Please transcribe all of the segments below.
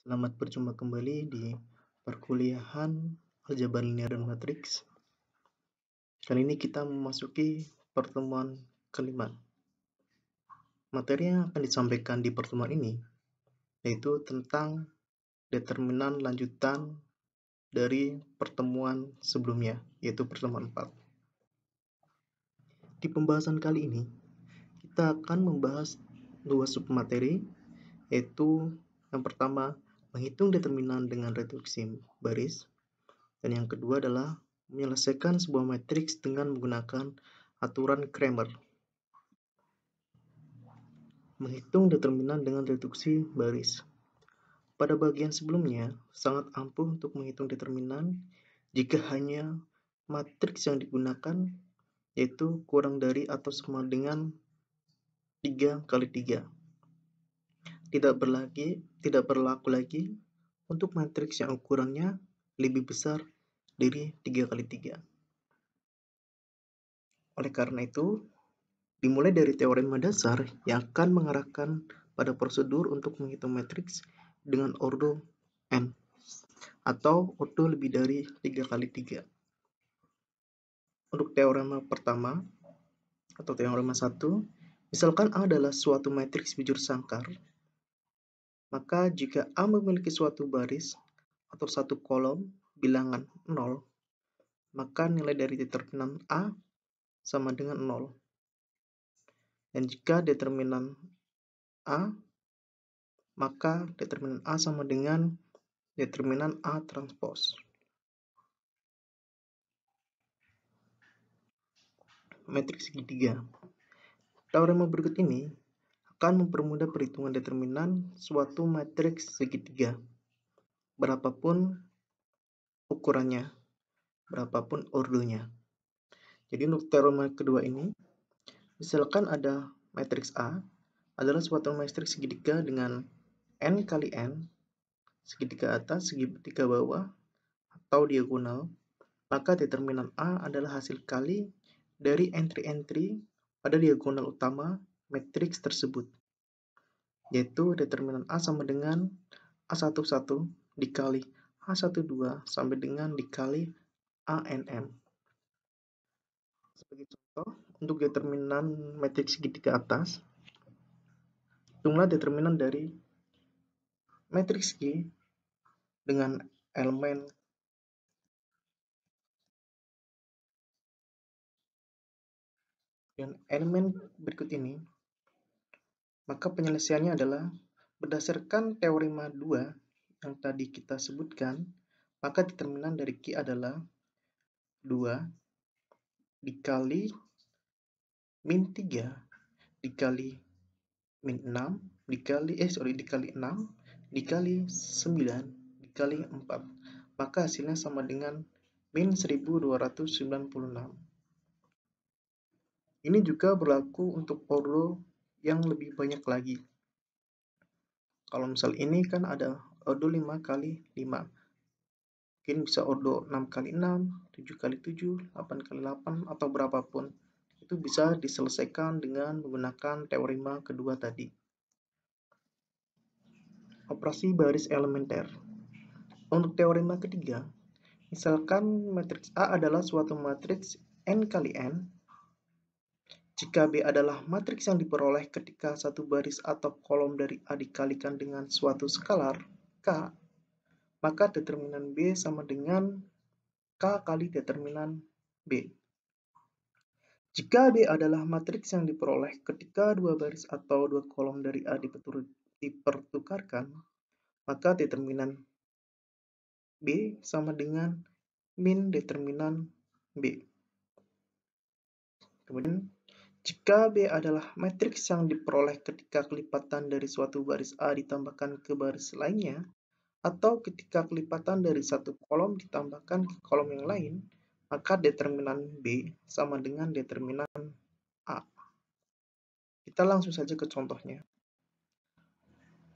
Selamat berjumpa kembali di perkuliahan aljabar linear dan matriks. Kali ini kita memasuki pertemuan kelima. Materi yang akan disampaikan di pertemuan ini yaitu tentang determinan lanjutan dari pertemuan sebelumnya, yaitu pertemuan 4. Di pembahasan kali ini, kita akan membahas dua submateri, yaitu yang pertama, menghitung determinan dengan reduksi baris, dan yang kedua adalah menyelesaikan sebuah matriks dengan menggunakan aturan Cramer. Menghitung determinan dengan reduksi baris. Pada bagian sebelumnya, sangat ampuh untuk menghitung determinan jika hanya matriks yang digunakan yaitu kurang dari atau sama dengan 3 kali 3. Tidak berlaku lagi untuk matriks yang ukurannya lebih besar dari 3 kali 3. Oleh karena itu, dimulai dari teorema dasar yang akan mengarahkan pada prosedur untuk menghitung matriks dengan ordo n atau ordo lebih dari 3 kali 3. Untuk teorema pertama atau teorema 1, misalkan A adalah suatu matriks bujur sangkar, maka jika A memiliki suatu baris atau satu kolom bilangan 0, maka nilai dari determinan A sama dengan 0. Dan jika determinan A, maka determinan A sama dengan determinan A transpose. Matriks segitiga. Teorema berikut ini akan mempermudah perhitungan determinan suatu matriks segitiga, berapapun ukurannya, berapapun ordonya. Jadi untuk teorema kedua ini, misalkan ada matriks A adalah suatu matriks segitiga dengan n kali n, segitiga atas, segitiga bawah, atau diagonal, maka determinan A adalah hasil kali dari entry-entry pada diagonal utama matriks tersebut, yaitu determinan A sama dengan A11 dikali A12 sampai dengan dikali ANM. Sebagai contoh, untuk determinan matriks segitiga atas, hitunglah determinan dari matriks G dengan elemen berikut ini. Maka penyelesaiannya adalah berdasarkan teorema 2 yang tadi kita sebutkan, maka determinan dari Q adalah 2 dikali min 3 dikali min 6 dikali 6 dikali 9 dikali 4. Maka hasilnya sama dengan min 1296. Ini juga berlaku untuk ordo yang lebih banyak lagi. Kalau misal ini kan ada ordo 5 kali 5. Mungkin bisa ordo 6 kali 6, 7 kali 7, 8 kali 8, atau berapapun. Itu bisa diselesaikan dengan menggunakan teorema kedua tadi. Operasi baris elementer. Untuk teorema ketiga, misalkan matriks A adalah suatu matriks n kali n, jika B adalah matriks yang diperoleh ketika satu baris atau kolom dari A dikalikan dengan suatu skalar K, maka determinan B sama dengan K kali determinan B. Jika B adalah matriks yang diperoleh ketika dua baris atau dua kolom dari A dipertukarkan, maka determinan B sama dengan min determinan B. Kemudian, jika B adalah matriks yang diperoleh ketika kelipatan dari suatu baris A ditambahkan ke baris lainnya, atau ketika kelipatan dari satu kolom ditambahkan ke kolom yang lain, maka determinan B sama dengan determinan A. Kita langsung saja ke contohnya.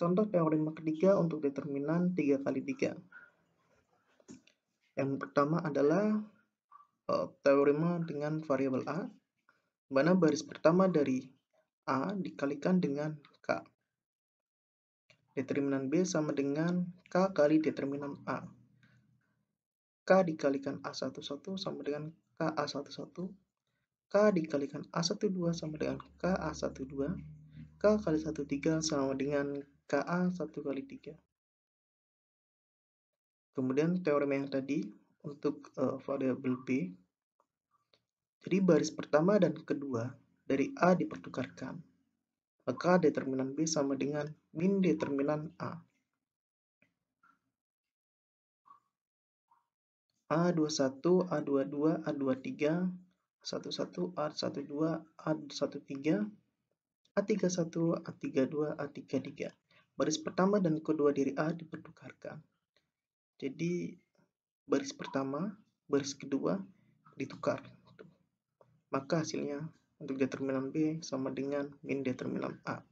Contoh teorema ketiga untuk determinan 3 kali 3. Yang pertama adalah teorema dengan variabel A, mana baris pertama dari A dikalikan dengan K. determinan B sama dengan K kali determinan A. K dikalikan A11 sama dengan K A11. K dikalikan A12 sama dengan K A12. K kali 13 sama dengan KA 1 kali 3. Kemudian teorem yang tadi untuk variabel B. Jadi baris pertama dan kedua dari A dipertukarkan. Maka determinan B sama dengan min determinan A. A21, A22, A23, A11, A12, A13, A31, A32, A33. Baris pertama dan kedua dari A dipertukarkan. Jadi baris pertama, baris kedua ditukar. Maka hasilnya untuk determinan B sama dengan min determinan A.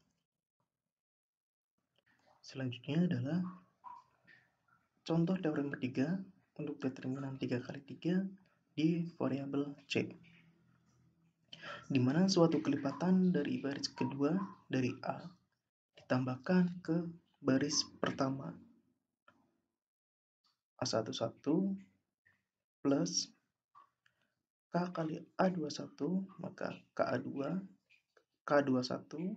Selanjutnya adalah contoh teorem ketiga untuk determinan 3 kali 3 di variabel C, di mana suatu kelipatan dari baris kedua dari A ditambahkan ke baris pertama A11 plus K kali A21, maka KA2, K21,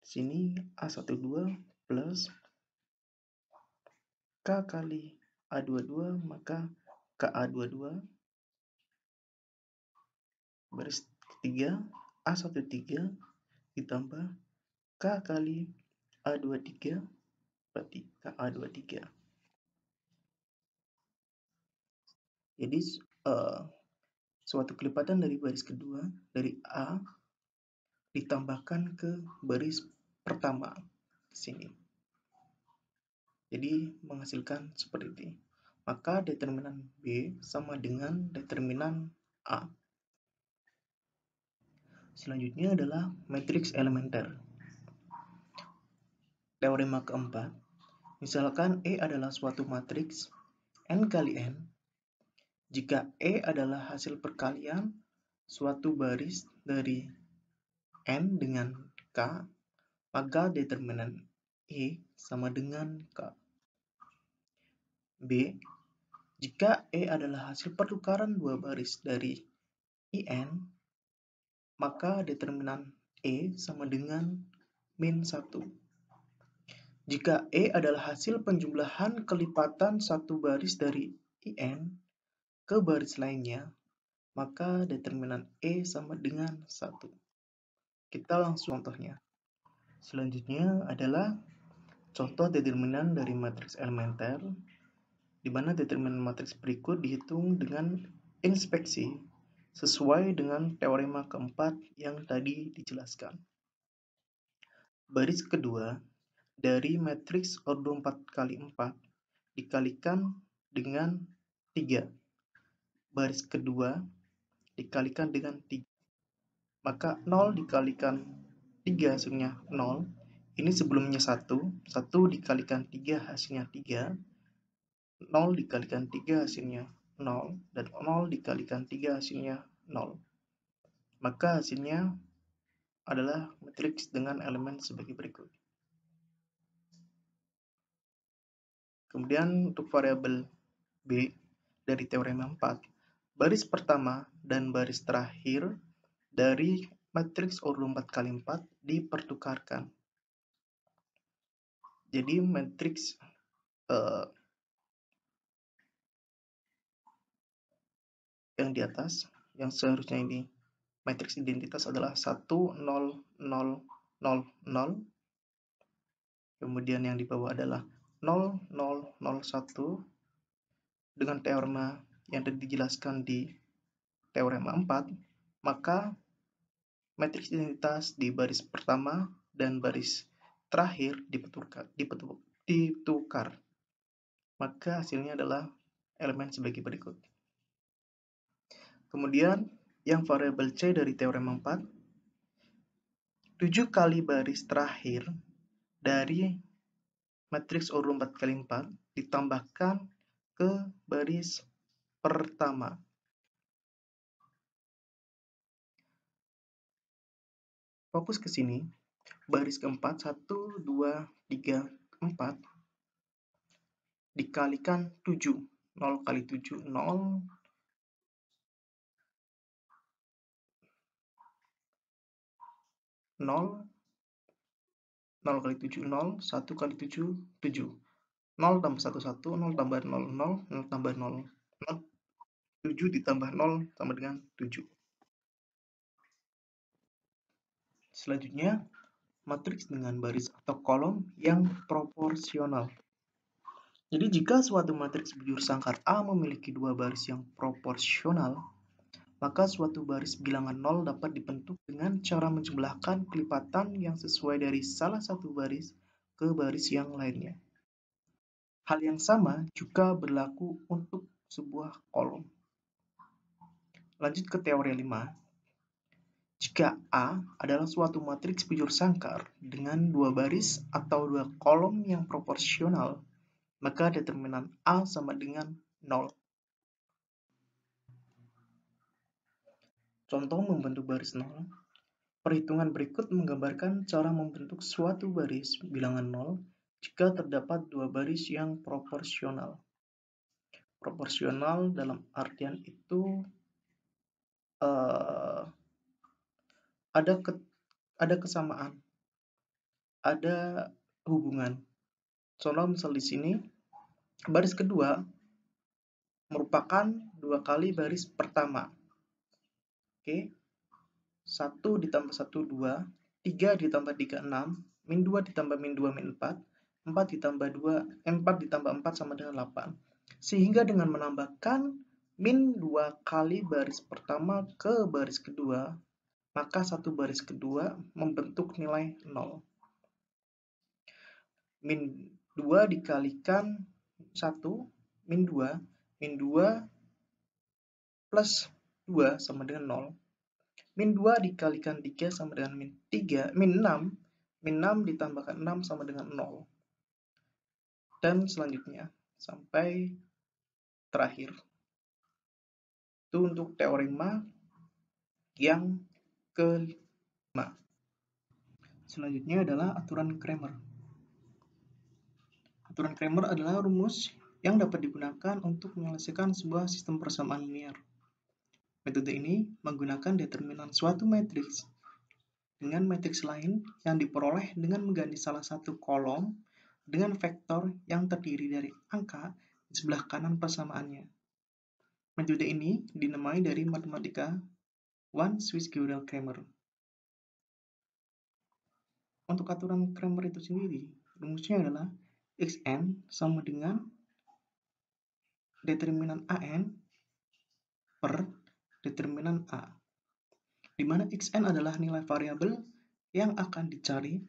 sini A12 plus K kali A22, maka KA22, baris ketiga A13 ditambah K kali A23, berarti KA23. Jadi suatu kelipatan dari baris kedua dari A ditambahkan ke baris pertama di sini. Jadi menghasilkan seperti ini. Maka determinan B sama dengan determinan A. Selanjutnya adalah matriks elementer. Teorema keempat, misalkan E adalah suatu matriks N kali N. Jika E adalah hasil perkalian suatu baris dari N dengan K, maka determinan E sama dengan K. B, jika E adalah hasil pertukaran dua baris dari IN, maka determinan E sama dengan min 1. Jika E adalah hasil penjumlahan kelipatan satu baris dari IN ke baris lainnya, maka determinan E sama dengan 1. Kita langsung contohnya. Selanjutnya adalah contoh determinan dari matriks elementer, di mana determinan matriks berikut dihitung dengan inspeksi sesuai dengan teorema keempat yang tadi dijelaskan. Baris kedua dari matriks ordo 4x4 dikalikan dengan 3. Baris kedua dikalikan dengan 3. Maka 0 dikalikan 3 hasilnya 0. Ini sebelumnya 1. 1 dikalikan 3 hasilnya 3. 0 dikalikan 3 hasilnya 0. Dan 0 dikalikan 3 hasilnya 0. Maka hasilnya adalah matriks dengan elemen sebagai berikut. Kemudian untuk variabel B dari teorema 4, baris pertama dan baris terakhir dari matriks ordo 4x4 dipertukarkan. Jadi matriks yang di atas, yang seharusnya ini matriks identitas adalah 1, 0, 0, 0, 0. Kemudian yang di bawah adalah 0, 0, 0, 1. Dengan teorema yang tadi dijelaskan di teorema 4, maka matriks identitas di baris pertama dan baris terakhir ditukar. Maka hasilnya adalah elemen sebagai berikut. Kemudian yang variabel C dari teorema 4, 7 kali baris terakhir dari matriks ordo 4x4 ditambahkan ke baris pertama. Fokus ke sini, baris keempat 1, 2, 34 dikalikan 7. 0 kali 7, 0. 0 kali 7, 0. 1 kali 7, 7. 0 tambah 1, 1. 0 tambah 0, 0. 0 tambah 0, 0. 7 ditambah 0 sama dengan 7. Selanjutnya, matriks dengan baris atau kolom yang proporsional. Jadi jika suatu matriks bujur sangkar A memiliki dua baris yang proporsional, maka suatu baris bilangan 0 dapat dibentuk dengan cara menjumlahkan kelipatan yang sesuai dari salah satu baris ke baris yang lainnya. Hal yang sama juga berlaku untuk sebuah kolom. Lanjut ke teori 5. Jika A adalah suatu matriks bujur sangkar dengan dua baris atau dua kolom yang proporsional, maka determinan A sama dengan 0. Contoh membentuk baris 0. Perhitungan berikut menggambarkan cara membentuk suatu baris bilangan 0 jika terdapat dua baris yang proporsional. Proporsional dalam artian itu ada kesamaan, ada hubungan. Contoh misal di sini, baris kedua merupakan 2 kali baris pertama. Oke. 1 ditambah 1, 2. 3 ditambah 3, 6. Min 2 ditambah min 2, min 4. 4 ditambah 4 sama dengan 8. Sehingga dengan menambahkan min 2 kali baris pertama ke baris kedua, maka satu baris kedua membentuk nilai 0. Min 2 dikalikan 1, min 2. Min 2 plus 2 sama dengan 0. Min 2 dikalikan 3 sama dengan min 3. Min 6. Min 6 ditambahkan 6 sama dengan 0. Dan selanjutnya sampai terakhir. Itu untuk teorema yang kelima. Selanjutnya adalah aturan Cramer. Aturan Cramer adalah rumus yang dapat digunakan untuk menyelesaikan sebuah sistem persamaan linear. Metode ini menggunakan determinan suatu matriks dengan matriks lain yang diperoleh dengan mengganti salah satu kolom dengan vektor yang terdiri dari angka di sebelah kanan persamaannya. Metode ini dinamai dari matematika One-Swiss-Gödel-Cramer. Untuk aturan Cramer itu sendiri, rumusnya adalah xn sama dengan determinan an per determinan a, di mana xn adalah nilai variabel yang akan dicari.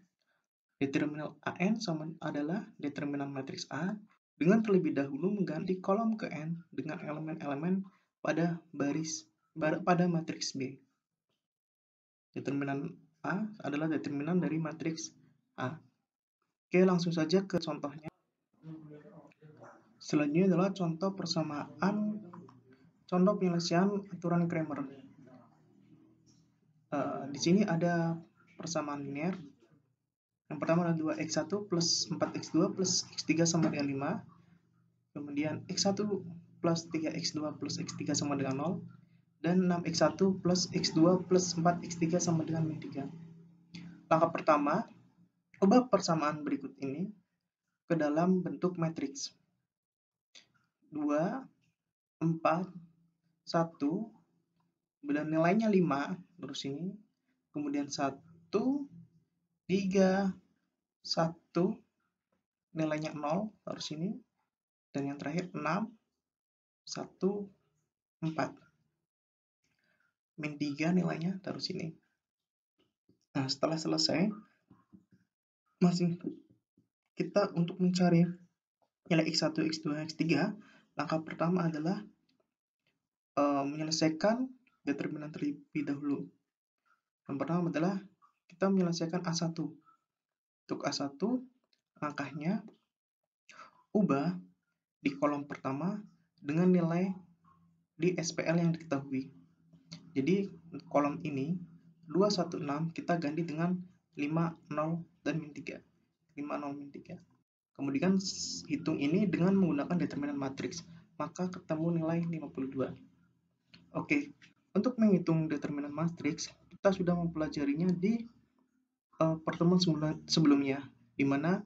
Determinan an sama adalah determinan matriks A dengan terlebih dahulu mengganti kolom ke n dengan elemen-elemen pada matriks B. Determinan A adalah determinan dari matriks A. Oke, langsung saja ke contohnya. Selanjutnya adalah contoh penyelesaian aturan Cramer. Di sini ada persamaan linear. Yang pertama adalah 2x1 plus 4x2 plus x3 sama dengan 5. Kemudian x1 plus 3x2 plus x3 sama dengan 0. Dan 6x1 plus x2 plus 4x3 sama dengan min 3. Langkah pertama, ubah persamaan berikut ini ke dalam bentuk matriks. 2, 4, 1, kemudian nilainya 5, terus ini. Kemudian 1, 3, 1, nilainya 0, taruh sini. Dan yang terakhir 6, 1, 4. Min 3 nilainya taruh sini. Nah, setelah selesai, kita untuk mencari nilai x1, x2, x3, langkah pertama adalah menyelesaikan determinan terlebih dahulu. Yang pertama adalah kita menyelesaikan A1. Untuk A1, langkahnya ubah di kolom pertama dengan nilai di SPL yang diketahui. Jadi kolom ini 216 kita ganti dengan 5, 0, dan min 3. 5, 50 min 3. Kemudian hitung ini dengan menggunakan determinan matriks, maka ketemu nilai 52. Oke, untuk menghitung determinan matriks, kita sudah mempelajarinya di pertemuan sebelumnya, di mana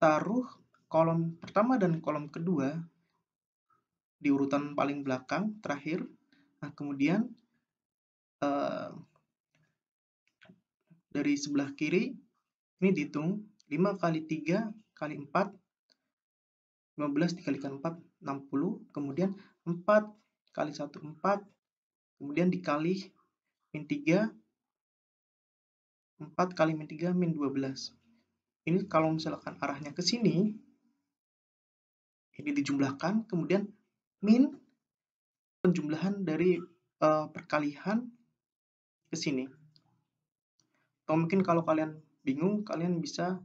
taruh kolom pertama dan kolom kedua di urutan paling belakang terakhir. Nah, kemudian dari sebelah kiri ini dihitung 5 kali 3 kali 4, 15 dikalikan 4, 60, kemudian 4 kali 1, 4, kemudian dikali min 3, 4 kali min 3, min 12. Ini kalau misalkan arahnya ke sini, ini dijumlahkan, kemudian min penjumlahan dari perkalian ke sini. Atau mungkin kalau kalian bingung, kalian bisa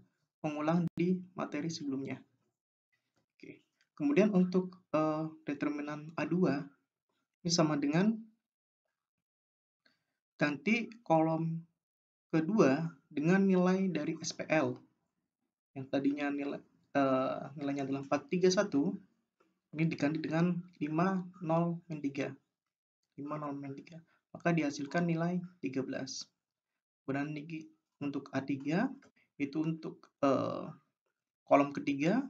mengulang di materi sebelumnya. Oke. Kemudian untuk determinan A2, ini sama dengan ganti kolom kedua dengan nilai dari SPL. Yang tadinya nilainya adalah 431, ini diganti dengan 50 min 3. 50 min 3. Maka dihasilkan nilai 13. Kemudian untuk A3, itu untuk kolom ketiga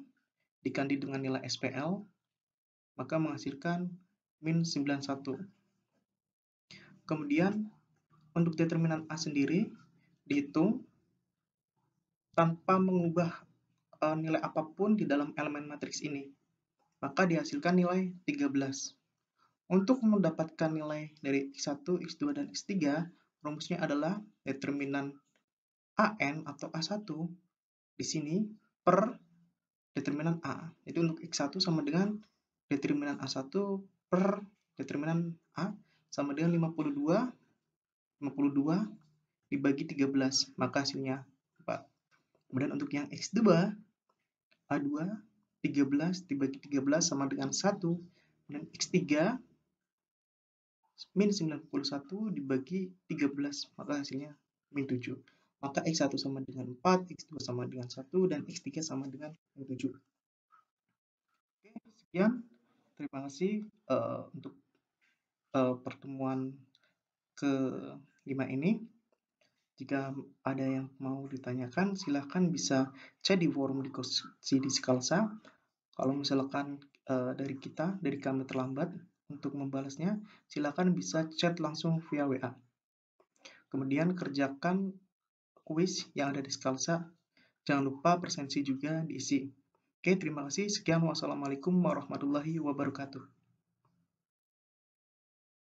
diganti dengan nilai SPL, maka menghasilkan min 91. Kemudian untuk determinan A sendiri dihitung tanpa mengubah nilai apapun di dalam elemen matriks ini, maka dihasilkan nilai 13. Untuk mendapatkan nilai dari X1, X2, dan X3, rumusnya adalah determinan AN atau A1 di sini per determinan A. Jadi untuk X1 sama dengan determinan A1 per determinan A sama dengan 52 dibagi 13, maka hasilnya 4. Kemudian untuk yang X2, A2 13 dibagi 13 sama dengan 1, dan X3 min 91 dibagi 13, maka hasilnya min 7. Maka X1 sama dengan 4, X2 sama dengan 1, dan X3 sama dengan min 7. Oke, sekian. Terima kasih untuk pertemuan ke-5 ini. Jika ada yang mau ditanyakan, silahkan bisa chat di forum diskusi di Skalsa. Kalau misalkan dari kami terlambat untuk membalasnya, silahkan bisa chat langsung via WA. Kemudian kerjakan kuis yang ada di Skalsa. Jangan lupa presensi juga diisi. Oke, terima kasih. Sekian, wassalamualaikum warahmatullahi wabarakatuh.